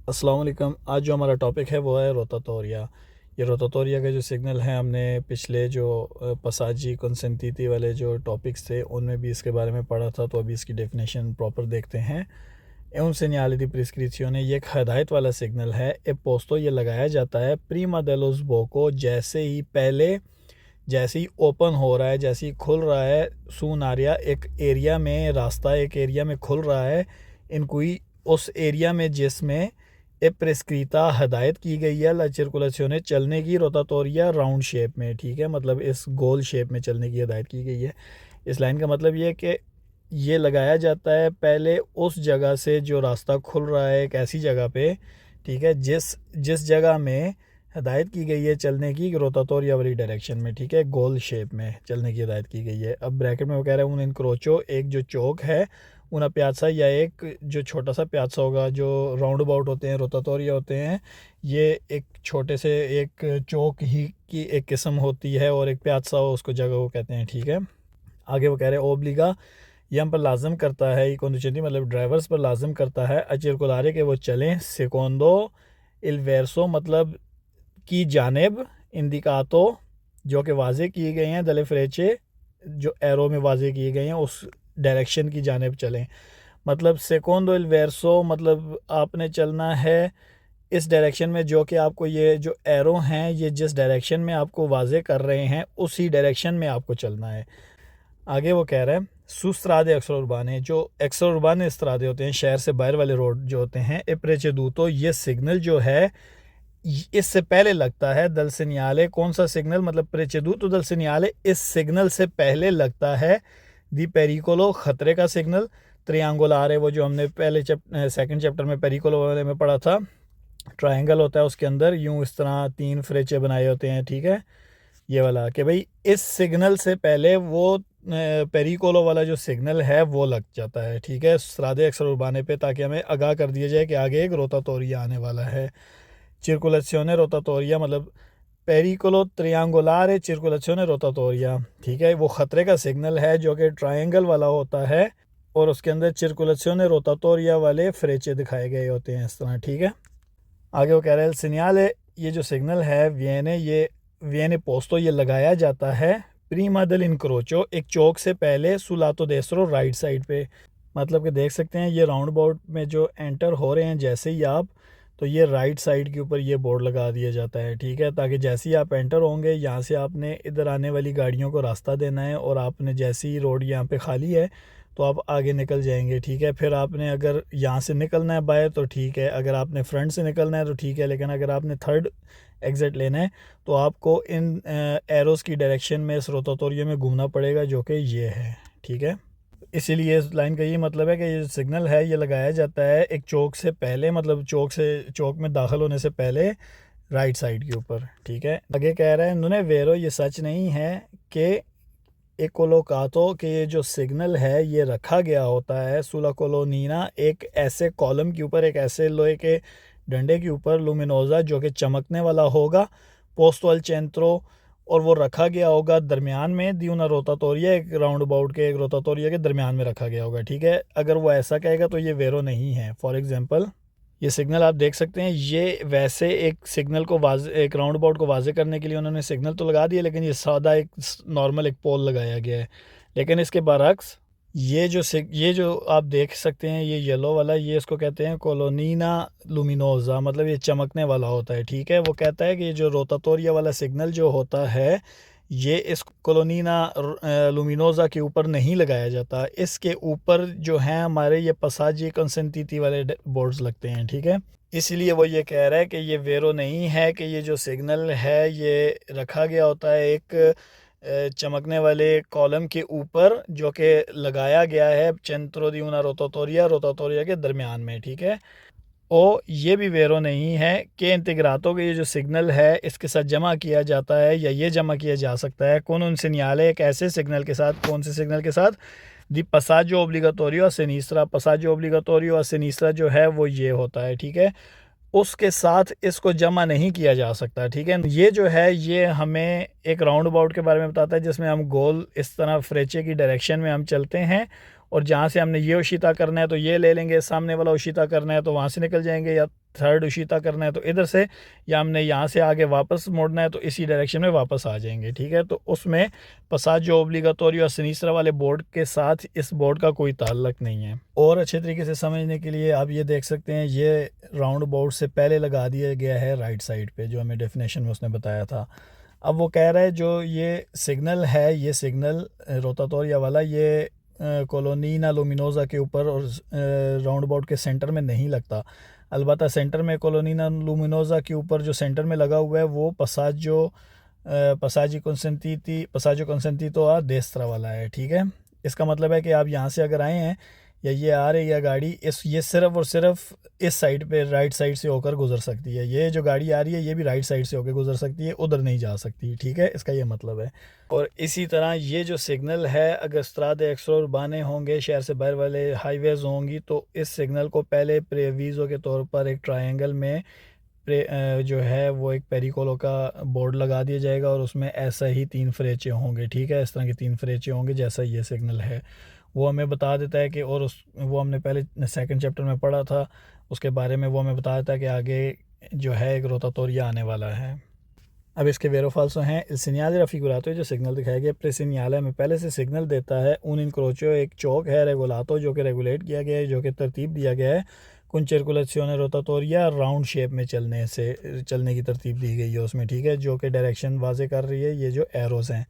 अस्सलाम वालेकुम। आज जो हमारा टॉपिक है वो है रोतातोरिया। ये रोतातोरिया का जो सिग्नल है, हमने पिछले जो पसाजी कंसेंटीटी वाले जो टॉपिक्स थे उनमें भी इसके बारे में पढ़ा था, तो अभी इसकी डेफिनेशन प्रॉपर देखते हैं। è un segnale di prescrizione, ये एक हदायत वाला सिग्नल है। ए पोस्तो ये लगाया जाता है प्रीमा dello sbocco, जैसे ही ओपन हो रहा है, जैसे ही खुल रहा है सून आरिया, एक एरिया में रास्ता एक एरिया में खुल रहा है, इन कोई उस एरिया में जिसमें ए प्रेस्क्रीता हदायत की गई है ला सर्कुलेशने चलने की, रोतातोरिया राउंड शेप में, ठीक है, मतलब इस गोल शेप में चलने की हदायत की गई है। इस लाइन का मतलब ये है कि ये लगाया जाता है पहले उस जगह से जो रास्ता खुल रहा है, एक ऐसी जगह पे, ठीक है, जिस जगह में हदायत की गई है चलने की रोतातोरिया वाली डायरेक्शन में, ठीक है, गोल शेप में चलने की हदायत की गई है। अब ब्रैकेट में वो कह रहा है उन इनक्रोचो, एक जो चौक है उना प्यासा, या एक जो छोटा सा प्यासा होगा, जो राउंड अबाउट होते हैं रोतातोरिया होते हैं, ये एक छोटे से एक चौक ही की एक किस्म होती है, और एक प्यासा उसको जगह को कहते हैं, ठीक है। आगे वो कह रहे हैं ओब्लिगा, ये हम पर लाजम करता है, कंडीशन मतलब ड्राइवर्स पर लाजम करता है अचिरकुलारे के वो चलें सेकोंडो इल वेर्सो, मतलब की जानेब, इंडिकातो जो कि वाजे किए गए हैं, दले फ्रेचे जो एरो में वाजे किए गए हैं उस डायरेक्शन की जानेब चलें। मतलब सेकोंडो इल वेर्सो मतलब आपने चलना है इस डायरेक्शन में, जो कि आपको ये जो एरो हैं ये जिस डायरेक्शन में आपको वाजे कर रहे हैं उसी डायरेक्शन में आपको चलना है। आगे वो कह रहा है सुस्त्रादे एक्स्ट्रा उर्बाने, जो एक्स्ट्रा उर्बाने इस्त्रादे होते हैं, शहर से बाहर वाले रोड जो होते हैं, एप्रेचे दूतो, ये सिग्नल जो है इससे पहले लगता है दल सिग्नाले। कौन सा सिग्नल? मतलब प्रेचेदूतो दल सिग्नाले, इस सिग्नल से पहले लगता है दी पेरिकोलो, खतरे का सिग्नल। त्रियांगुलार है वो जो हमने पहले सेकंड चैप्टर में पेरिकोलो वाले में पढ़ा था, ट्रायंगल होता है उसके अंदर यूं इस तरह 3 फ्रेचे बनाए होते हैं, ठीक है, ये वाला कि भाई इस सिग्नल से पहले वो पेरिकोलो वाला जो सिग्नल है वो लग जाता है, ठीक है, सरादे अक्सर उर्बाने पे, ताकि हमें आगाह कर दिया जाए कि आगे एक रोतातोरिया आने वाला है। चिरकुलेशने रोतातोरिया मतलब पेरिकोलो त्रियांगुलारे चिरकुलेशने रोतातोरिया, ठीक है, वो ख़तरे का सिग्नल है जो कि ट्रायंगल वाला होता है, और उसके अंदर चिरकुलेशने रोतातोरिया वाले फ्रेचे दिखाए गए होते हैं इस तरह, ठीक है। आगे वो कह रहे हैं सिग्नल है, ये जो सिग्नल है वियने पोस्तो, ये लगाया जाता है प्रीमा दल इनक्रोचो, एक चौक से पहले, सुलातो देस्रो राइट साइड पे। मतलब कि देख सकते हैं ये राउंड अबाउट में जो एंटर हो रहे हैं जैसे ही आप, तो ये राइट साइड के ऊपर ये बोर्ड लगा दिया जाता है, ठीक है, ताकि जैसे ही आप एंटर होंगे यहाँ से आपने इधर आने वाली गाड़ियों को रास्ता देना है, और आपने जैसे ही रोड यहाँ पे खाली है तो आप आगे निकल जाएंगे, ठीक है। फिर आपने अगर यहाँ से निकलना है बाय तो ठीक है, अगर आपने फ्रंट से निकलना है तो ठीक है, लेकिन अगर आपने थर्ड एग्ज़िट लेना है तो आपको इन एरोज़ की डायरेक्शन में इस रोतातोरिया में घूमना पड़ेगा, जो कि ये है, ठीक है। इसीलिए इस लाइन का ये मतलब है कि ये सिग्नल है ये लगाया जाता है एक चौक से पहले, मतलब चौक में दाखिल होने से पहले राइट साइड के ऊपर, ठीक है। आगे कह रहे हैं नुने वेरो, ये सच नहीं है कि एक कोलोकातो के ये जो सिग्नल है ये रखा गया होता है सुला कोलोनीना, एक ऐसे कॉलम के ऊपर, एक ऐसे लोहे के डंडे के ऊपर, लुमिनोजा जो कि चमकने वाला होगा, पोस्तो अल चेंट्रो, और वो रखा गया होगा दरमियान में, दी una रोतातोरिया, एक राउंड अबाउट के एक रोतातोरिया के दरमियान में रखा गया होगा, ठीक है। अगर वो ऐसा कहेगा तो ये वेरो नहीं है। फॉर एग्जांपल ये सिग्नल आप देख सकते हैं, ये वैसे एक सिग्नल को एक राउंड अबाउट को वाजे करने के लिए उन्होंने सिग्नल तो लगा दिया, लेकिन ये सादा एक नॉर्मल एक पोल लगाया गया है। लेकिन इसके बरक्स ये जो आप देख सकते हैं ये येलो वाला, ये इसको कहते हैं कोलोनीना लुमिनोजा, मतलब ये चमकने वाला होता है, ठीक है। वो कहता है कि ये जो रोतातोरिया वाला सिग्नल जो होता है ये इस कोलोनीना लुमिनोजा के ऊपर नहीं लगाया जाता, इसके ऊपर जो है हमारे ये पसाजी कंसेंटीटी वाले बोर्ड्स लगते हैं, ठीक है। इसलिए वो ये कह रहा है कि ये वेरो नहीं है कि ये जो सिग्नल है ये रखा गया होता है एक चमकने वाले कॉलम के ऊपर, जो कि लगाया गया है चेंट्रो दी una रोतातोरिया के दरमियान में, ठीक है। ओ ये भी वेरो नहीं है कि इंटीग्रातो के ये जो सिग्नल है इसके साथ जमा किया जाता है, या ये जमा किया जा सकता है कौन उन सिग्नले, एक ऐसे सिग्नल के साथ, कौन से सिग्नल के साथ, दी पसाजो ओब्लिगाटोरियो सिनिस्ट्रा, पसाजो ओब्लिगाटोरियो सिनिस्ट्रा जो है वो ये होता है, ठीक है, उसके साथ इसको जमा नहीं किया जा सकता, ठीक है। ये जो है ये हमें एक राउंड अबाउट के बारे में बताता है जिसमें हम गोल इस तरह फ्रेचे की डायरेक्शन में हम चलते हैं, और जहाँ से हमने ये उशीता करना है तो ये ले लेंगे, सामने वाला उशीता करना है तो वहाँ से निकल जाएंगे, या थर्ड उशीता करना है तो इधर से, या हमने यहाँ से आगे वापस मोड़ना है तो इसी डायरेक्शन में वापस आ जाएंगे। ठीक है, तो उसमें पसाजो ओब्लिगातोरी और सिनिस्ट्रा वाले बोर्ड के साथ इस बोर्ड का कोई ताल्लुक नहीं है। और अच्छे तरीके से समझने के लिए आप ये देख सकते हैं, ये राउंड बोर्ड से पहले लगा दिया गया है राइट साइड पे, जो हमें डेफिनेशन में उसने बताया था। अब वो कह रहा है जो ये सिग्नल है, ये सिग्नल रोटाटोरिया वाला, ये कोलोनीना लुमिनोजा के ऊपर और राउंड अबाउट के सेंटर में नहीं लगता। अलबत्ता सेंटर में कोलोनीना लुमिनोजा के ऊपर जो सेंटर में लगा हुआ है वो पसाजो कॉन्सेंट्रितो आ डेस्त्रा वाला है। ठीक है, इसका मतलब है कि आप यहाँ से अगर आए हैं या ये आ रही है गाड़ी, ये सिर्फ और सिर्फ इस साइड पे राइट साइड से होकर गुजर सकती है। ये जो गाड़ी आ रही है ये भी राइट साइड से होकर गुजर सकती है, उधर नहीं जा सकती। ठीक है, इसका ये मतलब है। और इसी तरह ये जो सिग्नल है, अगर स्ट्रादे एक्स्ट्रा उर्बाने होंगे, शहर से बाहर वाले हाईवेज होंगी, तो इस सिग्नल को पहले प्रेवीज़ो के तौर पर एक ट्रायंगल में जो है वो एक पेरिकोलो का बोर्ड लगा दिया जाएगा और उसमें ऐसा ही 3 फ्रेचे होंगे। ठीक है, इस तरह के 3 फ्रेचे होंगे जैसा ये सिग्नल है। वो हमें बता देता है कि, और वो हमने पहले सेकंड चैप्टर में पढ़ा था उसके बारे में, वो हमें बता देता है कि आगे जो है एक रोटाटोरिया आने वाला है। अब इसके वेरो फाल्सो हैं। इल सिग्नale raffigurato जो सिग्नल दिखाया गया प्रेसिग्नाले में पहले से सिग्नल देता है। उन इनक्रोचो एक चौक है रेगुलातो जो कि रेगुलेट किया गया है, जो कि तरतीब दिया गया है। कुन सर्कुलेशने रोटाटोरिया राउंड शेप में चलने की तरतीब दी गई है उसमें। ठीक है, जो कि डायरेक्शन वाजे कर रही है ये जो एरोज़ हैं।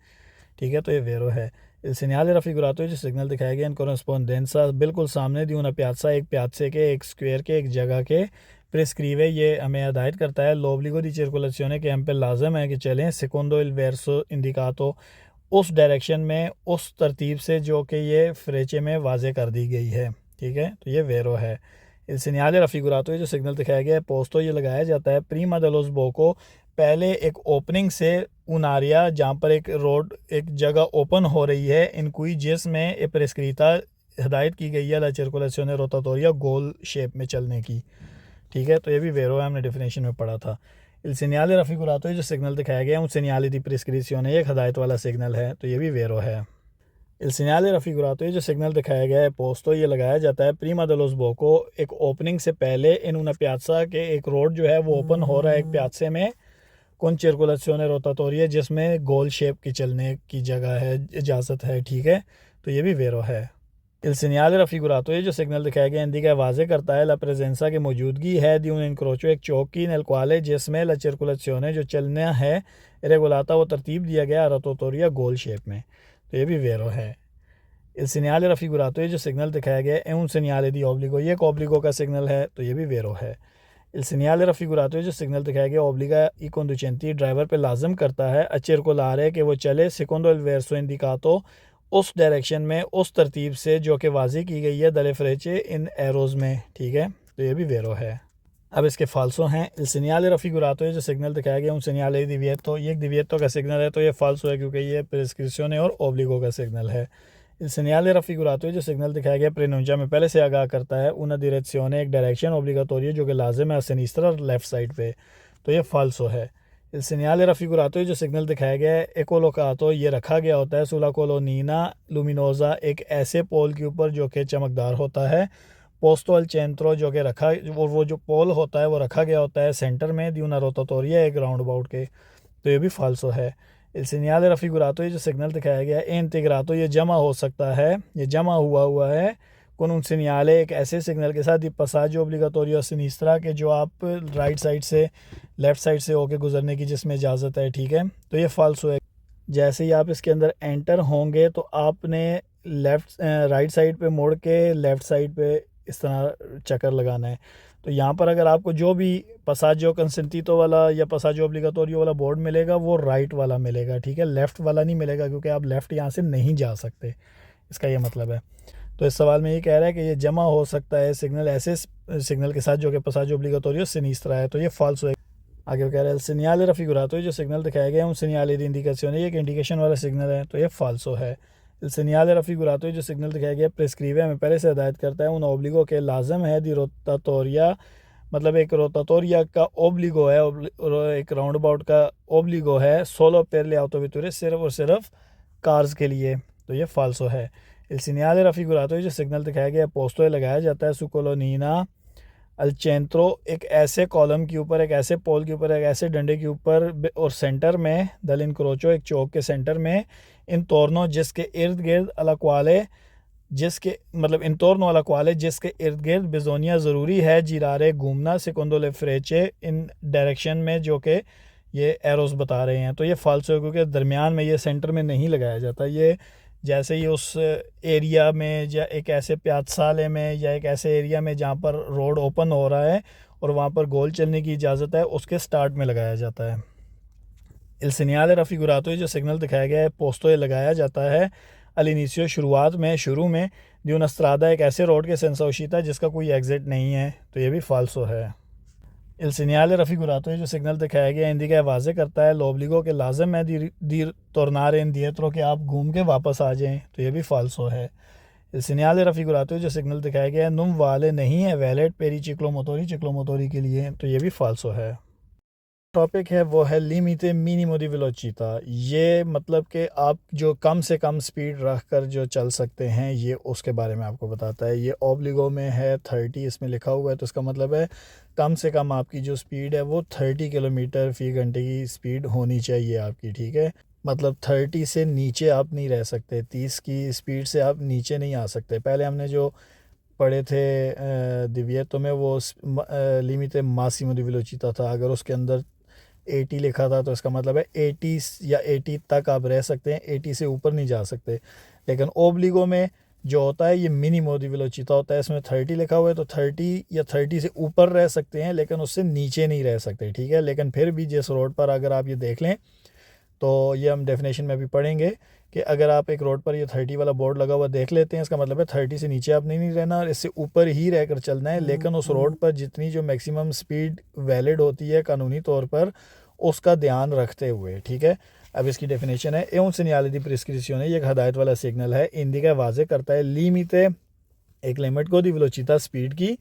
ठीक है, तो ये वेरो है। इल सिग्नale raffigurato जो सिग्नल दिखाया गया इन कोरेस्पोंडेंसा बिल्कुल सामने दी una piazza एक प्याजे के, एक स्क्वायर के, एक जगह के प्रेस्क्रीवे, ये हमें हिदायत करता है l'obbligo di circolazione कि हम पे लाजम है कि चलें secondo il verso indicato उस डायरेक्शन में, उस तरतीब से जो कि ये फ्रेचे में वाजे कर दी गई है। ठीक है, तो ये वेरो है। इल सिग्नale raffigurato जो सिग्नल दिखाया गया है पोस्तो ये लगाया जाता है prima dello sbocco पहले एक ओपनिंग से उनारिया, जहाँ पर एक रोड एक जगह ओपन हो रही है इन कोई जिसमें ए प्रेस्क्रीता हिदायत की गई है ला सर्कुलेशने रोटाटोरिया गोल शेप में चलने की। ठीक है, तो ये भी वेरो है, हमने डेफिनेशन में पढ़ा था। इल सिग्नale raffigurato जो सिग्नल दिखाया गया है उन सिग्नale दी प्रेस्क्रिप्शिone एक हिदायत वाला सिग्नल है, तो ये भी वेरो है। इल सिग्नale raffigurato जो सिग्नल दिखाया गया है पोस्तो ये लगाया जाता है प्रीमा dello sbocco एक ओपनिंग से पहले इन una piazza के, एक रोड जो है वो ओपन हो रहा है एक प्याजे में, कौन सर्कुलेशने रोटाटोरिया जिसमें गोल शेप की चलने की जगह है, इजाज़त है। ठीक है, तो ये भी वेरो है। इल सिग्नale raffigurato ये जो सिग्नल दिखाया गया इंडिका वाजे करता है ला प्रेजेंसा की मौजूदगी है दी un incrocio एक चौक की nel quale जिसमें ला सर्कुलेशने जो चलना है रेगुलाता वो तरतीब दिया गया रोटाटोरिया गोल शेप में, तो ये भी वेरो है। इल सिग्नale raffigurato ये जो सिग्नल दिखाया गया है un segnale di obbligo ये एक ओब्लिगो का सिग्नल है, तो ये भी वेरो है। इल सिग्नale raffigurato जो सिग्नल दिखाया गया ओब्लिगा ई conducenti ड्राइवर पे लाजम करता है a circolare कि वो चले secondo il verso indicato उस डायरेक्शन में, उस तरतीब से जो कि वाजी की गई है दले फ्रेचे इन एरोज़ में। ठीक है, तो ये भी वेरो है। अब इसके फाल्सो हैं। इल सिग्नale raffigurato जो सिग्नल दिखाया गया उन सिग्नale di divieto ये एक दिविएतो का सिग्नल है, तो ये फाल्सो है क्योंकि ये प्रेस्क्रिप्शिone और ओब्लिगो का सिग्नल है। इल सिग्नale raffigurato जो सिग्नल दिखाया गया प्रेनुंचा में पहले से आगाह करता है una direzione एक डायरेक्शन ओब्लिगाटोरी जो कि लाजिम है सिनिस्ट्रा लेफ्ट साइड पे, तो ये फाल्सो है। इल सिग्नale raffigurato जो सिग्नल दिखाया गया है एकोलोकातो ये रखा गया होता है सुला कोलोनीना लुमिनोजा एक ऐसे पोल के ऊपर जो कि चमकदार होता है, पोस्तो अल चेंट्रो जो कि रखा, वो जो पोल होता है वो रखा गया होता है सेंटर में दी una रोटाटोरिया एक राउंड अबाउट के, तो ये भी फाल्सो है। इल सिग्नale raffigurato ये जो सिग्नल दिखाया गया है इंटीग्रातो ये जमा हो सकता है, ये जमा हुआ है con un segnale एक ऐसे सिग्नल के साथ passaggio obbligatorio sinistra के जो आप राइट साइड से लेफ़्ट साइड से होके गुजरने की जिसमें इजाज़त है। ठीक है, तो ये फाल्सो है। जैसे ही आप इसके अंदर एंटर होंगे तो आपने राइट साइड पे मोड़ के लेफ़्ट साइड पे इस तरह चक्कर लगाना है। तो यहाँ पर अगर आपको जो भी passaggio consentito वाला या passaggio obbligatorio वाला बोर्ड मिलेगा वो राइट वाला मिलेगा। ठीक है, लेफ़्ट वाला नहीं मिलेगा क्योंकि आप लेफ़्ट यहाँ से नहीं जा सकते, इसका ये मतलब है। तो इस सवाल में ये कह रहा है कि ये जमा हो सकता है सिग्नल ऐसे सिग्नल के साथ जो कि passaggio obbligatorio sinistra है, तो ये फाल्सो है। आगे वो कह रहा है सिग्नale raffigurato जो सिग्नल दिखाया गया है उन सिग्नale दी इंडिकेशन है, ये एक इंडिकेशन वाला सिग्नल है, तो ये फाल्सो है। सिग्नale raffigurato जो सिग्नल दिखाया गया प्रेस्क्रीवे हमें पहले से हिदायत करता है उन ओब्लिगो के लाजम है दी रोटाटोरिया, मतलब एक रोटाटोरिया का ओब्लिगो है, एक राउंड अबाउट का ओब्लिगो है सोलो पेर ले ऑटोवेटोरे सिर्फ और सिर्फ कार्स के लिए, तो ये फाल्सो है। Il segnale raffigurato है जो सिग्नल दिखाया गया है पोस्तो लगाया जाता है su colonnina al centro एक ऐसे कॉलम के ऊपर, एक ऐसे पोल के ऊपर, एक ऐसे डंडे के ऊपर और सेंटर में दल इनक्रोचो एक चौक के सेंटर में इंतोर्नो जिसके इर्द गिर्द अला क्वाले जिसके मतलब इंतोर्नो अला क्वाले जिसके इर्द गिर्द बिजोनिया ज़रूरी है जिरारे घूमना सेकोंडो ले फ्रेचे इन डायरेक्शन में जो कि ये एरोस बता रहे हैं। तो ये फाल्सो है क्योंकि दरमियान में ये सेंटर में नहीं लगाया जाता। ये जैसे ही उस एरिया में या एक ऐसे प्याज़ाले में या एक ऐसे एरिया में जहाँ पर रोड ओपन हो रहा है और वहाँ पर गोल चलने की इजाज़त है उसके स्टार्ट में लगाया जाता है। Il segnale raffigurato जो सिग्नल दिखाया गया है पोस्तो लगाया जाता है अलिनिसियो शुरू में दी una strada एक ऐसे रोड के senza uscita जिसका कोई एग्जिट नहीं है। तो ये भी फाल्सो है। Il segnale raffigurato जो सिग्नल दिखाया गया इंडिका वाजे करता है l'obbligo के लाजम है दी tornare indietro कि आप घूम के वापस आ जाएं। तो ये भी फाल्सो है। Il segnale raffigurato जो सिग्नल दिखाया गया है non vale नहीं है वैलिड पेरी चिक्लोमोटोरी के लिए। तो ये भी फाल्सो है। टॉपिक है वो है लिमिटे मिनिमो दी वेलोसिटा। ये मतलब कि आप जो कम से कम स्पीड रख कर जो चल सकते हैं ये उसके बारे में आपको बताता है। ये ऑब्लिगो में है 30 इसमें लिखा हुआ है। तो इसका मतलब है कम से कम आपकी जो स्पीड है वो 30 किलोमीटर फ़ी घंटे की स्पीड होनी चाहिए आपकी, ठीक है। मतलब 30 से नीचे आप नहीं रह सकते, 30 की स्पीड से आप नीचे नहीं आ सकते। पहले हमने जो पढ़े थे दिव्यतो में वो लिमिटे मासिमो दी वेलोसिटा था। अगर उसके अंदर 80 लिखा था तो इसका मतलब है 80 या 80 तक आप रह सकते हैं, 80 से ऊपर नहीं जा सकते। लेकिन ओब्लिगो में जो होता है ये मिनिमो दी वेलोसिटा होता है। इसमें 30 लिखा हुआ है तो 30 या 30 से ऊपर रह सकते हैं लेकिन उससे नीचे नहीं रह सकते, ठीक है। लेकिन फिर भी जिस रोड पर अगर आप ये देख लें तो ये हम डेफिनेशन में भी पढ़ेंगे कि अगर आप एक रोड पर ये 30 वाला बोर्ड लगा हुआ देख लेते हैं इसका मतलब है 30 से नीचे आपने नहीं रहना और इससे ऊपर ही रहकर चलना है। लेकिन उस रोड पर जितनी जो मैक्सिमम स्पीड वैलिड होती है कानूनी तौर पर उसका ध्यान रखते हुए, ठीक है। अब इसकी डेफिनेशन है एवं सेgnale di prescrizione ये एक हदायत वाला सिग्नल है इंडिका वाजे करता है लिमिटे एक लिमिट को दी वेलोसिटा स्पीड की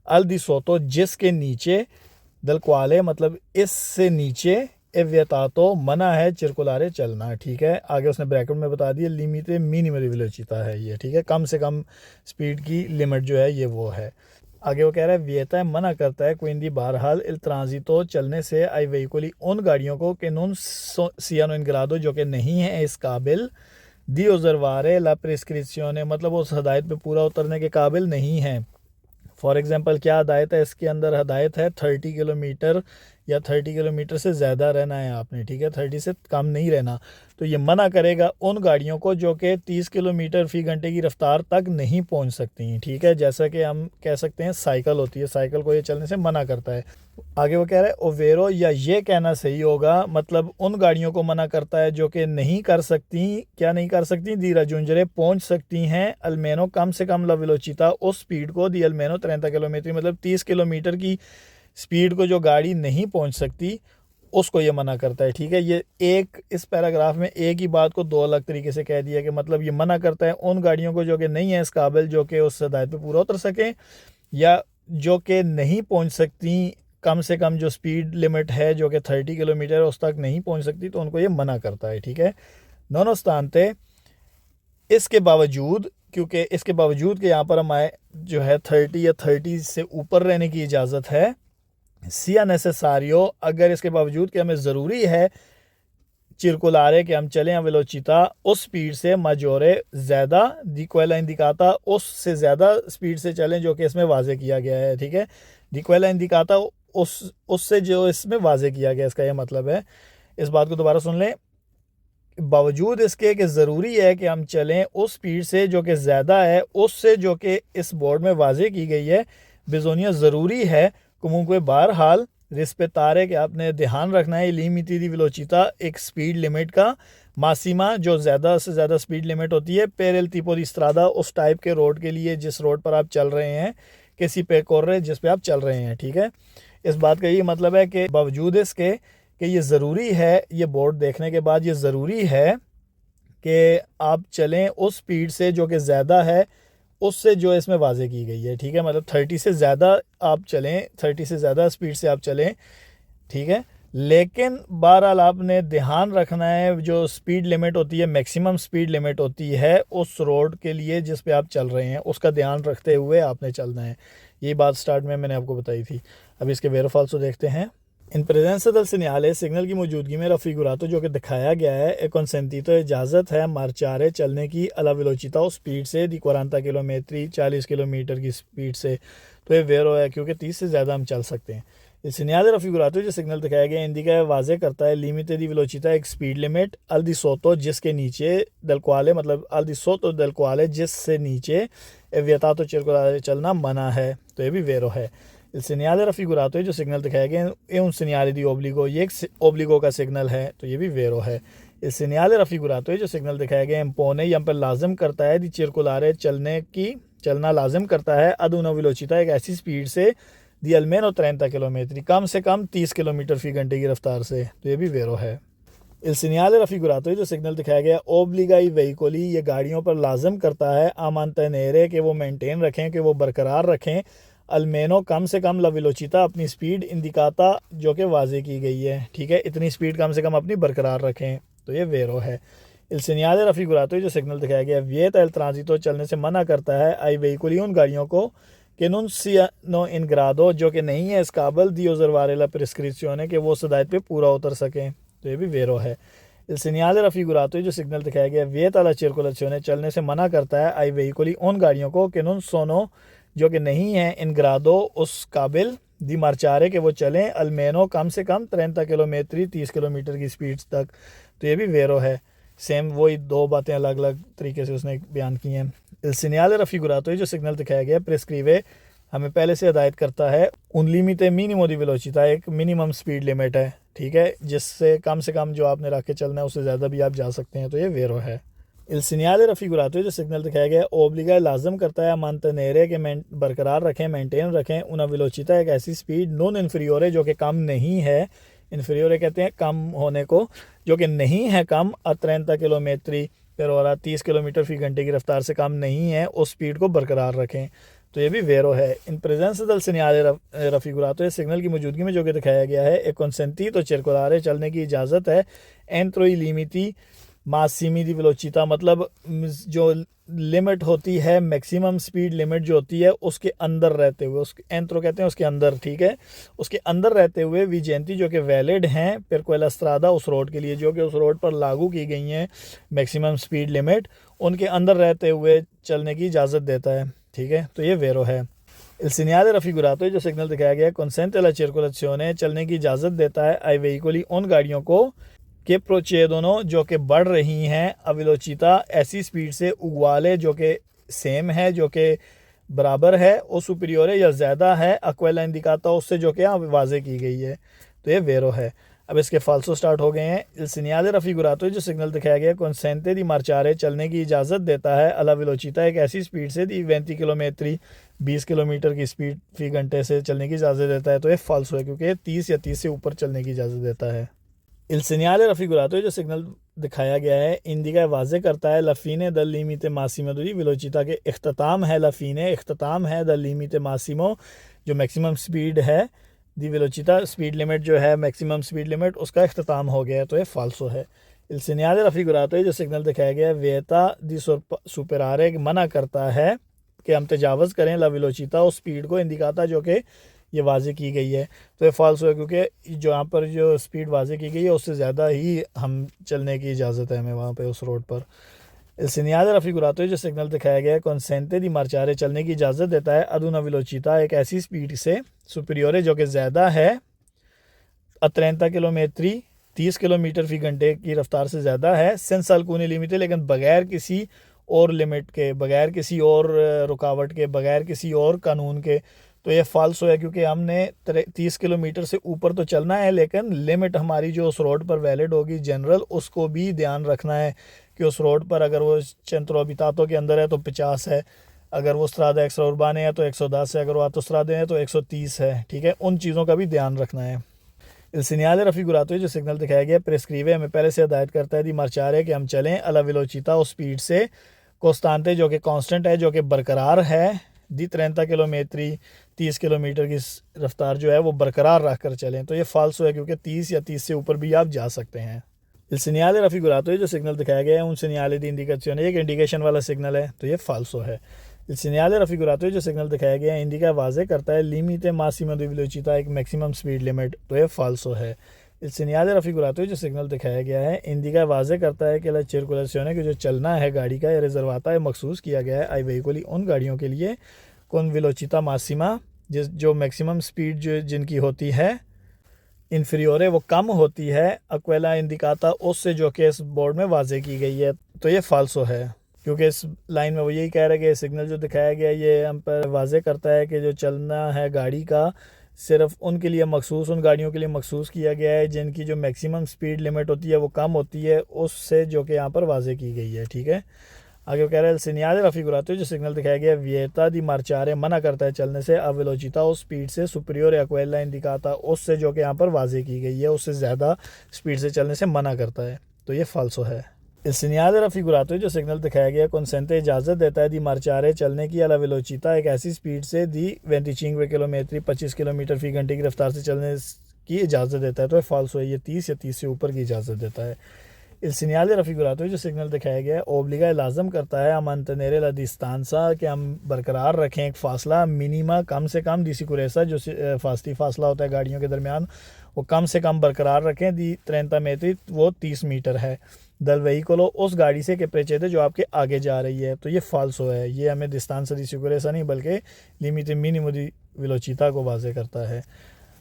अल दी सोतो जिसके नीचे दल क्वाले मतलब इससे नीचे एवियतातो मना है चिरकुलारे चलना, ठीक है। आगे उसने ब्रैकेट में बता दिया लिमिटे मिनिमम दी वेलोसिटा है ये, ठीक है। कम से कम स्पीड की लिमिट जो है ये वो है। आगे वो कह रहा है वियता है मना करता है क्विंदी बहरहाल इल ट्रांजितो चलने से आई वेहिकुली उन गाड़ियों को कि नून सियानो इनग्रादो जो कि नहीं है इस काबिल दी ओजरवारे ला प्रिस्क्रिप्शियोने मतलब उस हदायत पे पूरा उतरने के काबिल नहीं है। फॉर एग्जांपल क्या हदायत है इसके अंदर? हदायत है 30 किलोमीटर या 30 किलोमीटर से ज़्यादा रहना है आपने, ठीक है। 30 से कम नहीं रहना। तो ये मना करेगा उन गाड़ियों को जो कि 30 किलोमीटर फ़ी घंटे की रफ्तार तक नहीं पहुंच सकती, ठीक है। जैसा कि हम कह सकते हैं साइकिल होती है, साइकिल को ये चलने से मना करता है। आगे वो कह रहा है ओवेरो या ये कहना सही होगा मतलब उन गाड़ियों को मना करता है जो कि नहीं कर सकती, क्या नहीं कर सकती? दी रजूंजरे पहुंच सकती हैं अल्मेनो कम से कम ला वेलोसिटा उस स्पीड को दी अल्मेनो 30 किलोमीटर मतलब 30 किलोमीटर की स्पीड को जो गाड़ी नहीं पहुंच सकती उसको ये मना करता है, ठीक है। ये एक इस पैराग्राफ में एक ही बात को दो अलग तरीके से कह दिया कि मतलब ये मना करता है उन गाड़ियों को जो कि नहीं है इस काबिल जो कि उस हदायत पे पूरा उतर सकें या जो कि नहीं पहुंच सकती कम से कम जो स्पीड लिमिट है जो कि 30 किलोमीटर उस तक नहीं पहुंच सकती, तो उनको ये मना करता है, ठीक है। नोनोस्तांते इसके बावजूद, क्योंकि इसके बावजूद कि यहाँ पर हमारे जो है 30 या 30 से ऊपर रहने की इजाज़त है सिया नेसेसारियो अगर इसके बावजूद कि हमें ज़रूरी है चिरकुलारे कि हम चलें वेलोसिटा उस स्पीड से मजोरे ज़्यादा दिक्वेला इंडिकाता उससे ज़्यादा स्पीड से चलें जो कि इसमें वाजे किया गया है, ठीक है। दिक्वेला इंडिकाता उससे जो इसमें वाजे किया गया इसका यह मतलब है। इस बात को दोबारा सुन लें, बावजूद इसके कि ज़रूरी है कि हम चलें उस स्पीड से जो कि ज़्यादा है उससे जो कि इस बोर्ड में वाजे की गई है बिजोनिया ज़रूरी है कोमुंque बहरहाल रिस्पेतारे कि आपने ध्यान रखना है लिमिटी दी वेलोसिटा एक स्पीड लिमिट का मासिमा जो ज़्यादा से ज़्यादा स्पीड लिमिट होती है पेर एल tipo di strada उस टाइप के रोड के लिए जिस रोड पर आप चल रहे हैं किसी पे कोर्रे जिस पे आप चल रहे हैं, ठीक है। इस बात का ये मतलब है कि बावजूद इसके कि ये ज़रूरी है, ये बोर्ड देखने के बाद ये ज़रूरी है कि आप चलें उस स्पीड से जो कि ज़्यादा है उससे जो इसमें वाजे की गई है, ठीक है। मतलब 30 से ज़्यादा आप चलें, 30 से ज़्यादा स्पीड से आप चलें, ठीक है। लेकिन बहरहाल आपने ध्यान रखना है जो स्पीड लिमिट होती है, मैक्सिमम स्पीड लिमिट होती है उस रोड के लिए जिस पे आप चल रहे हैं, उसका ध्यान रखते हुए आपने चलना है। ये बात स्टार्ट में मैंने आपको बताई थी। अब इसके वेरो फाल्सो देखते हैं। In presence del segnale signal की मौजूदगी में रफिगुरातो जो कि दिखाया गया है ए consentito इजाज़त है मार्चारे चलने की अला वेलोचिता स्पीड से दी 40 किलोमीटर 40 किलोमीटर की स्पीड से। तो ये वेरो है क्योंकि 30 से ज़्यादा हम चल सकते हैं। इस segnale रफिगुरातो जो सिग्नल दिखाया गया इंडिका वाजे करता है लिमिटे दी वेलोचिता एक स्पीड लिमिट अल दी सोतो जिसके नीचे del quale मतलब अल दी सोतो del quale जिससे नीचे वियतातो circolare चलना मना है। तो ये भी वेरो है। Il segnale raffigurato जो सिग्नल दिखाया गया है un segnale di obbligo, ये एक ओब्लिगो का सिग्नल है। तो ये भी वेरो है। Il segnale raffigurato जो सिग्नल दिखाया गया impone यहाँ पर लाजम करता है दी circolare चलना लाजम करता है ad una velocità एक ऐसी स्पीड से दी almeno 30 किलोमीटर कम से कम 30 किलोमीटर फी घंटे की रफ्तार से। तो ये भी वेरो है। Il segnale raffigurato जो सिग्नल दिखाया गया obbliga i veicoli ये गाड़ियों पर लाजम करता है a mantenere कि वो मेंटेन रखें, कि वो बरकरार रखें अलमेनो कम से कम ला वेलोचिता अपनी स्पीड इंडिकाता जो कि वाजे की गई है। ठीक है, इतनी स्पीड कम से कम अपनी बरकरार रखें। तो ये वेरो है। Il segnale raffigurato जो सिग्नल दिखाया गया विएता el ट्रांजितो चलने से मना करता है आई वेहिकुली उन गाड़ियों को कि non siano in grado जो कि नहीं है इस काबिल दी osservare la prescrizione कि वो हिदायत पे पूरा उतर सकें। तो ये भी वेरो है। Il segnale raffigurato जो सिग्नल दिखाया गया विएता la circolazione चलने से मना करता है आई वेहिकुली उन गाड़ियों को कि non sono जो कि नहीं है इन ग्रादो उस काबिल दी मार्चारे के वो चलें अलमेनो कम से कम 30 किलोमीटर 30 किलोमीटर की स्पीड तक। तो ये भी वेरो है। सेम वही दो बातें अलग अलग तरीके से उसने बयान की हैं। Il segnale raffigurato जो सिग्नल दिखाया गया प्रेस्क्रिवे हमें पहले से हिदायत करता है उन लिमिटे मिनिमो दी वेलोचिता एक मिनिमम स्पीड लिमिट है। ठीक है, जिससे कम से कम जो आपने रख के चलना है उससे ज़्यादा भी आप जा सकते हैं। तो ये वेरो है। Il segnale raffigurato जो सिग्नल दिखाया गया ओब्लिगा लाजम करता है mantenere के बरकरार रखें, मेंटेन रखें una velocità एक ऐसी स्पीड नॉन इन्फीरियोरे जो कि कम नहीं है। इन्फीरियोरे कहते हैं कम होने को, जो कि नहीं है कम 30 किलोमीटर पर और 30 किलोमीटर फी घंटे की रफ्तार से कम नहीं है, उस स्पीड को बरकरार रखें। तो ये भी वेरो है। In presence del segnale raffigurato signal की मौजूदगी में जो कि दिखाया गया है एक consentito circolare चलने की इजाज़त है entro i limiti मासिमी दी वेलोचिता मतलब जो लिमिट होती है मैक्सिमम स्पीड लिमिट जो होती है उसके अंदर रहते हुए, उसके एंत्रो कहते हैं उसके अंदर। ठीक है, उसके अंदर रहते हुए विजेंती जो कि वैलिड हैं पर कोयला स्त्रादा उस रोड के लिए जो कि उस रोड पर लागू की गई हैं मैक्सिमम स्पीड लिमिट, उनके अंदर रहते हुए चलने की इजाज़त देता है। ठीक है, तो ये वेरो है। Il segnale raffigurato जो सिग्नल दिखाया गया consente alla circolazione चलने की इजाज़त देता है आई वेहिकुली उन गाड़ियों को के प्रोचेदोनो जो कि बढ़ रही हैं अविलोचिता ऐसी स्पीड से उगवाले जो कि सेम है, जो कि बराबर है, और सुपीरियोरे या ज़्यादा है अक्वेला इंडिकाता उससे जो कि वाजे की गई है। तो ये वेरो है। अब इसके फाल्सो स्टार्ट हो गए हैं। Il segnale raffigurato जो सिग्नल दिखाया गया consente di marciare चलने की इजाज़त देता है अला वेलोचिता एक ऐसी स्पीड से दी 20 किलोमीटर 20 किलोमीटर की स्पीड फी घंटे से चलने की इजाज़त देता है। तो ये फाल्सो है क्योंकि 30 या 30 से ऊपर चलने की इजाज़त देता है। Il segnale raffigurato जो सिग्नल दिखाया गया है इंडिका वाजे करता है लफीने द लिमिटे मासिमो दी वेलोचिता के इख्तिताम है, लफीने इख्तिताम है द लिमिटे मासिमो जो मैक्सिमम स्पीड है दी वेलोचिता स्पीड लिमिट जो है मैक्सिमम स्पीड लिमिट उसका इख्तिताम हो गया है। तो ये फाल्सो है। Il segnale raffigurato जो सिग्नल दिखाया गया है वेता दी सुपरारे मना करता है कि हम तजावज़ करें ला वेलोचिता उस स्पीड को इंडिकाता जो कि ये वाजे की गई है। तो ये फाल्सो है क्योंकि जो यहाँ पर जो स्पीड वाजे की गई है उससे ज़्यादा ही हम चलने की इजाज़त है हमें वहाँ पे उस रोड पर। Il segnale raffigurato जो सिग्नल दिखाया गया है consente di marciare चलने की इजाज़त देता है ad una velocità एक ऐसी स्पीड से सुपीरियोरे जो कि ज़्यादा है 30 किलोमीटर 30 किलोमीटर फी घंटे की रफ्तार से ज़्यादा है senza alcuni limiti लेकिन बगैर किसी और लिमिट के, बगैर किसी और रुकावट के, बगैर किसी और कानून के। तो ये फाल्सो है क्योंकि हमने 30 किलोमीटर से ऊपर तो चलना है लेकिन लिमिट हमारी जो उस रोड पर वैलिड होगी जनरल उसको भी ध्यान रखना है कि उस रोड पर अगर वो centro abitato के अंदर है तो 50 है, अगर वो स्ट्रादा एक्स्ट्रा उर्बाने है तो 110 है, अगर वो आटोस्ट्रादे है तो 130 है। ठीक है, उन चीज़ों का भी ध्यान रखना है। Il segnale raffigurato जो सिग्नल दिखाया गया प्रेस्क्रिवे हमें पहले से हिदायत करता है दी मार्चारे कि हम चलें अला वेलोचिता उस स्पीड से कोस्तांते जो कि कांस्टेंट है, जो कि बरकरार है दी 30 किलोमीटर 30 किलोमीटर की रफ्तार जो है वो बरकरार रख कर चलें, तो ये फाल्सो है क्योंकि 30 या 30 से ऊपर भी आप जा सकते हैं। Il segnale raffigurato जो सिग्नल दिखाया गया है un segnale di indicazione, एक इंडिकेशन वाला सिग्नल है, तो ये फाल्सो है। Il segnale raffigurato जो सिग्नल दिखाया गया है इंडिका वाजे करता है लिमिटे मासिमा दी वेलोसिटा, एक मैक्सिमम स्पीड लिमिट, तो ये फाल्सो है। Il segnale raffigurato जो सिग्नल दिखाया गया है इंडिका वाजे करता है कि ला circolazione कि जो चलना है गाड़ी का, या रिजर्वाता है मखसूस किया गया है आई वेहिकोली उन गाड़ियों के लिए con velocità massima जो मैक्सिमम स्पीड जो जिनकी होती है इन्फीरियोरे वो कम होती है अक्वेला इंडिकाता उससे जो कि इस बोर्ड में वाजे की गई है, तो ये फाल्सो है क्योंकि इस लाइन में वो यही कह रहा है कि सिग्नल जो दिखाया गया ये हम पर वाजे करता है कि जो चलना है गाड़ी का सिर्फ उनके लिए मखसूस, उन गाड़ियों के लिए मखसूस किया गया है जिनकी जो मैक्सिमम स्पीड लिमिट होती है वो कम होती है उससे जो कि यहाँ पर वाजे की गई है। ठीक है, आगे वो कह रहा है सिग्नल raffigurato जो सिग्नल दिखाया गया विएता दी मार्चारे मना करता है चलने से अब वेलोसिटा उस स्पीड से सुपीरियर एक्वेला इंडिकाता उससे जो कि यहाँ पर वाजे की गई है उससे ज़्यादा स्पीड से चलने से मना करता है, तो ये फाल्सो है। सिग्नल raffigurato जो सिग्नल दिखाया गया कंसेंटे इजाज़त देता है दी मार्चारे चलने की अला वेलोसिटा एक ऐसी स्पीड से दी 25 किलोमीटर 25 किलोमीटर फी घंटे की रफ्तार से चलने की इजाज़त देता है, तो ये फाल्सो है, ये 30 या 30 से ऊपर की इजाज़त देता है। Il segnale raffigurato जो सिग्नल दिखाया गया है ओब्लिगा लाजम करता है mantenere la distanza कि हम बरकरार रखें एक फासला मिनिमा कम से कम दी सिक्योरेसा जो फासली फासला होता है गाड़ियों के दरमियान वो कम से कम बरकरार रखें दी 30 मीटर वो 30 मीटर है दल वेहिकोलो उस गाड़ी से के प्रेचेते जो आपके आगे जा रही है, तो ये फाल्सो है, ये हमें distanza दी सिक्योरेसा नहीं बल्कि लिमिटे मिनिमो दी वेलोसिटा को वाजे करता है।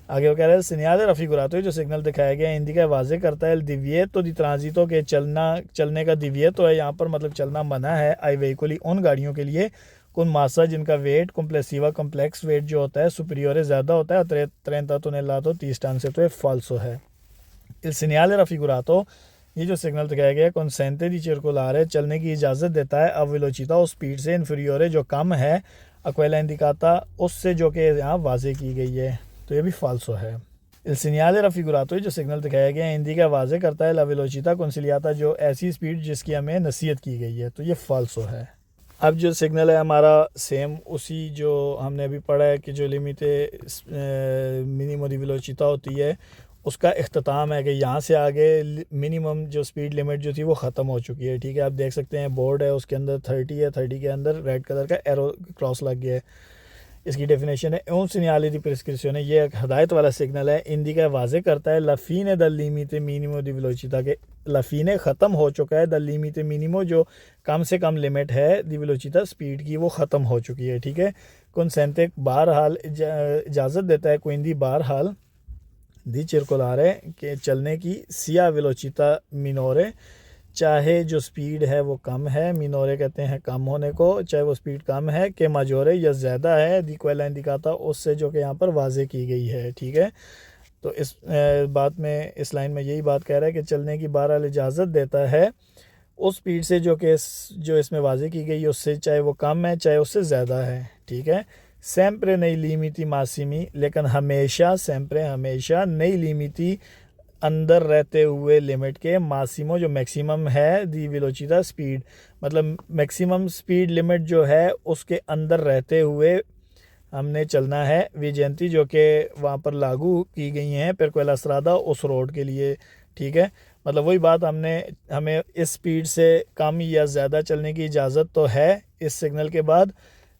आगे वो कह रहे हैं सिग्नल raffigurato जो सिग्नल दिखाया गया इंडिका वाजे करता है दिव्येतो दी ट्रांजिटो के चलने का दिव्येतो है यहाँ पर मतलब चलना मना है आई वेहिकोली उन गाड़ियों के लिए कुन मासा जिनका वेट कॉम्प्लेक्सिवा कॉम्प्लेक्स वेट जो होता है सुपीरियर ज़्यादा होता है 30 टन 30 टन से, तो ये फाल्सो है। Il segnale raffigurato ये जो सिग्नल दिखाया गया कंसेंटे दी circolare चलने की इजाज़त देता है अब वेलोसिटा उस स्पीड से इन्फीरियोरे जो कम है एक्वेला इंडिकाता उससे जो कि यहाँ वाजे की गई है, तो ये भी फाल्सो है। Il segnale raffigurato जो सिग्नल दिखाया गया इंडिका वाजे करता है ला वेलोसिटा कंसिलियाता जो ऐसी स्पीड जिसकी हमें नसीहत की गई है, तो ये फाल्सो है। अब जो सिग्नल है हमारा सेम उसी जो हमने अभी पढ़ा है कि जो लिमिटे मिनिमो दी वेलोसिटा होती है उसका इख्तिताम है कि यहाँ से आगे मिनिमम जो स्पीड लिमिट जो थी वो ख़त्म हो चुकी है। ठीक है, आप देख सकते हैं बोर्ड है उसके अंदर 30 है, 30 के अंदर रेड कलर का एरो क्रॉस लग गया है। इसकी डेफिनेशन है un segnale di prescrizione, ये एक हदायत वाला सिग्नल है इंडिका वाजे करता है ला fine del limite minimo di velocità के ला fine ख़त्म हो चुका है del limite minimo जो कम से कम लिमिट है दी वेलोसिटा स्पीड की वो ख़त्म हो चुकी है। ठीक है, consente बहरहाल इजाज़त देता है quindi बहरहाल दी circolare के चलने की sia velocità minore चाहे जो स्पीड है वो कम है, मिनोरे कहते हैं कम होने को, चाहे वो स्पीड कम है कि माजोरे या ज़्यादा है दी क्वेला इंडिकाता उससे जो कि यहाँ पर वाजे की गई है। ठीक है, तो इस बात में इस लाइन में यही बात कह रहा है कि चलने की बहरहाल इजाज़त देता है उस स्पीड से जो कि जो इसमें वाजे की गई है उससे, चाहे वो कम है चाहे उससे ज़्यादा है। ठीक है, sempre nei limiti massimi लेकिन हमेशा sempre हमेशा nei limiti अंदर रहते हुए लिमिट के मासिमो जो मैक्सिमम है दी वेलोसिटा स्पीड मतलब मैक्सिमम स्पीड लिमिट जो है उसके अंदर रहते हुए हमने चलना है विजयंती जो कि वहाँ पर लागू की गई हैं पर कोयला स्रादा उस रोड के लिए। ठीक है, मतलब वही बात हमें इस स्पीड से कम या ज़्यादा चलने की इजाज़त तो है इस सिग्नल के बाद,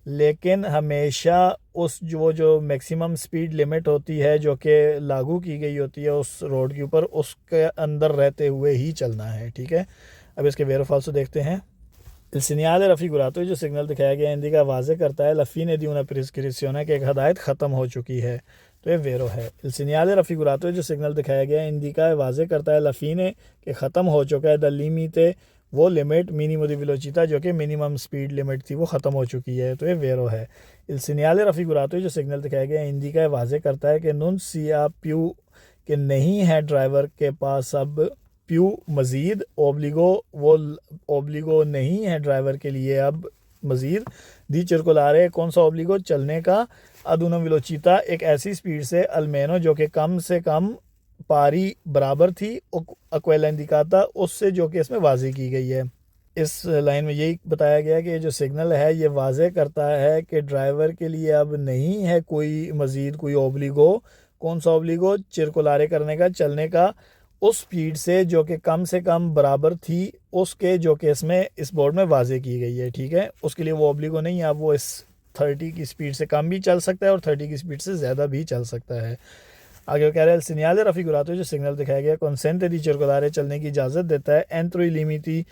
लेकिन हमेशा उस जो मैक्सिमम स्पीड लिमिट होती है जो कि लागू की गई होती है उस रोड के ऊपर उसके अंदर रहते हुए ही चलना है। ठीक है, अब इसके वेरो फाल्सो देखते हैं। Il segnale raffigurato जो सिग्नल दिखाया गया इंडिका वाजे करता है ला fine di una prescrizione कि एक हदायत ख़त्म हो चुकी है, तो ये वेरो है। Il segnale raffigurato जो सिग्नल दिखाया गया इंडिका वाजे करता है ला fine कि ख़त्म हो चुका है द limite वो लिमिट मिनिमो दी वेलोसिटा जो कि मिनिमम स्पीड लिमिट थी वो ख़त्म हो चुकी है, तो ये वेरो है। Il segnale raffigurato जो सिग्नल दिखाया गया इंडिका वाजे करता है कि non sia più कि नहीं है ड्राइवर के पास अब प्यू मज़ीद ओब्लिगो वो ओब्लिगो नहीं है ड्राइवर के लिए अब मज़ीद दी circolare कौन सा ओब्लिगो चलने का ad una velocità एक ऐसी स्पीड से almeno जो कि कम से कम पारी बराबर थी एक्वेला इंडिकाता उससे जो कि इसमें वाजी की गई है। इस लाइन में यही बताया गया कि जो सिग्नल है ये वाज़े करता है कि ड्राइवर के लिए अब नहीं है कोई मज़ीद कोई ओब्लिगो। कौन सा ओब्लिगो? चिरकुलारे करने का, चलने का उस स्पीड से जो कि कम से कम बराबर थी उसके जो कि इसमें इस बोर्ड में वाज़े की गई है। ठीक है, उसके लिए वो ओब्लिगो नहीं है, अब वो इस 30 की स्पीड से कम भी चल सकता है और 30 की स्पीड से ज़्यादा भी चल सकता है। आगे वो कह रहा है, il segnale raffigurato जो सिग्नल दिखाया गया consente di circolare चलने की इजाज़त देता है entro i limiti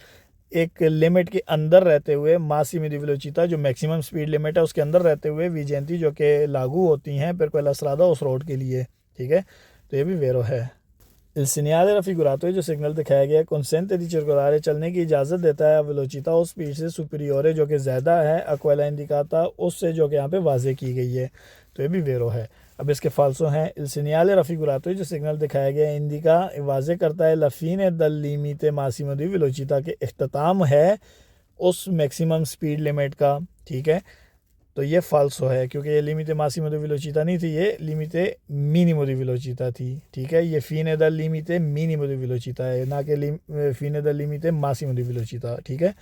एक लिमिट के अंदर रहते हुए, मासिमी दी वेलोचिता जो मैक्सिमम स्पीड लिमिट है उसके अंदर रहते हुए, विजेंती जो कि लागू होती हैं पर कोई लसरादा उस रोड के लिए। ठीक है, तो ये भी वेरो है। il segnale raffigurato जो सिग्नल दिखाया गया consente di circolare चलने की इजाज़त देता है वेलोचिता उस स्पीड से सुपीरियोरे जो कि ज़्यादा है अक्वेला इंडिकाता उससे जो कि यहाँ पे वाजे की गई है, तो ये भी वेरो है। अब इसके फाल्सो हैं, il segnale raffigurato जो सिग्नल दिखाया गया इंडिका वाजे करता है लफीन दल लीमिते मासिमो दी वेलोचिता के अख्ताम है उस मैक्सिमम स्पीड लिमिट का। ठीक है, तो ये फाल्सो है क्योंकि ये लिमिटे मासिमो दी वेलोचिता नहीं थी, ये लिमिटे मिनिमो दी वेलोचिता थी। ठीक है, ये फीने दल लिमिटे मिनिमो दी वेलोचिता है, ना कि फीने दल लिमिटे मासिमो दी वेलोचिता। ठीक है,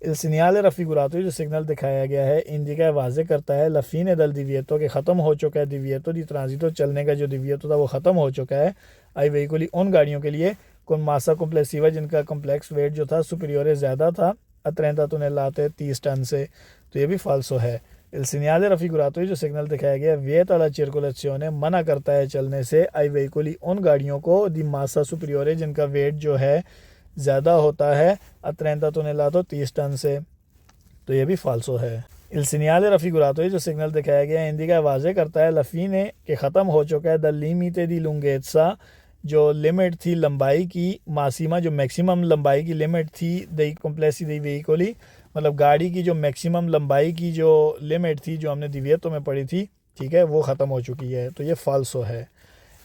il segnale raffigurato जो सिग्नल दिखाया गया है इंडिका वाजे करता है लफीन दल दिविएतो के ख़त्म हो चुका है दिविएतो दी ट्रांजिटो चलने का जो दिविएतो था वो ख़त्म हो चुका है आई वेहिकुली उन गाड़ियों के लिए कौन मासा कॉम्प्लेक्सिवा जिनका कॉम्प्लेक्स वेट जो था सुपीरियोरे ज़्यादा था अत्रेंता तो लाते 30 टन से, तो ये भी फाल्सो है। il segnale raffigurato जो सिग्नल दिखाया गया विएता ला circolazione मना करता है चलने से आई वेहिकुली उन गाड़ियों को दी मासा सुपीरियोरे जिनका वेट जो है ज़्यादा होता है अत्रेंता तो 30 टन से, तो ये भी फाल्सो है। il segnale raffigurato जो सिग्नल दिखाया गया इंडिका वाजे करता है लफीने के ख़त्म हो चुका है द limite di lunghezza जो लिमिट थी लंबाई की मासीमा जो मैक्सिमम लंबाई की लिमिट थी दी कॉम्प्लेक्सी दी वेहिकुली मतलब गाड़ी की जो मैक्सिमम लंबाई की जो लिमिट थी जो हमने दिविएतो में पढ़ी थी, ठीक है, वो ख़त्म हो चुकी है, तो ये फाल्सो है।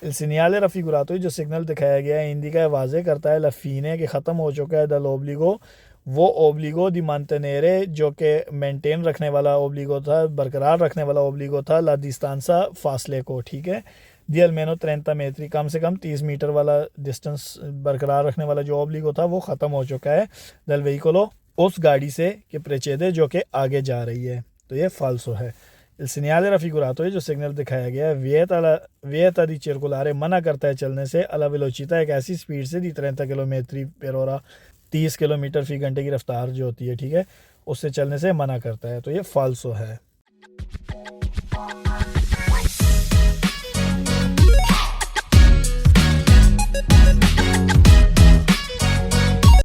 il segnale raffigurato जो सिग्नल दिखाया गया है इंडिका वाजे करता है लफीने के ख़त्म हो चुका है दल ओब्लिगो वो ओब्लिगो दी मांटेनेरे जो कि मेंटेन रखने वाला ओब्लिगो था, बरकरार रखने वाला ओब्लिगो था ला डिस्टेंसा फासले को। ठीक है, दी almeno 30 metri कम से कम 30 मीटर वाला डिस्टेंस बरकरार रखने वाला जो ओब्लिगो था वो ख़त्म हो चुका है दल वेहिकुलो उस गाड़ी से कि प्रेचेदे जो कि आगे जा रही है, तो ये फाल्सो है। il segnale raffigurato जो सिग्नल दिखाया गया है विएता दी circolare मना करता है चलने से अला वेलोचिता एक ऐसी स्पीड से दी 30 किलोमीटर पर ओरा 30 किलोमीटर फी घंटे की रफ्तार जो होती है, ठीक है, उससे चलने से मना करता है, तो ये फाल्सो है।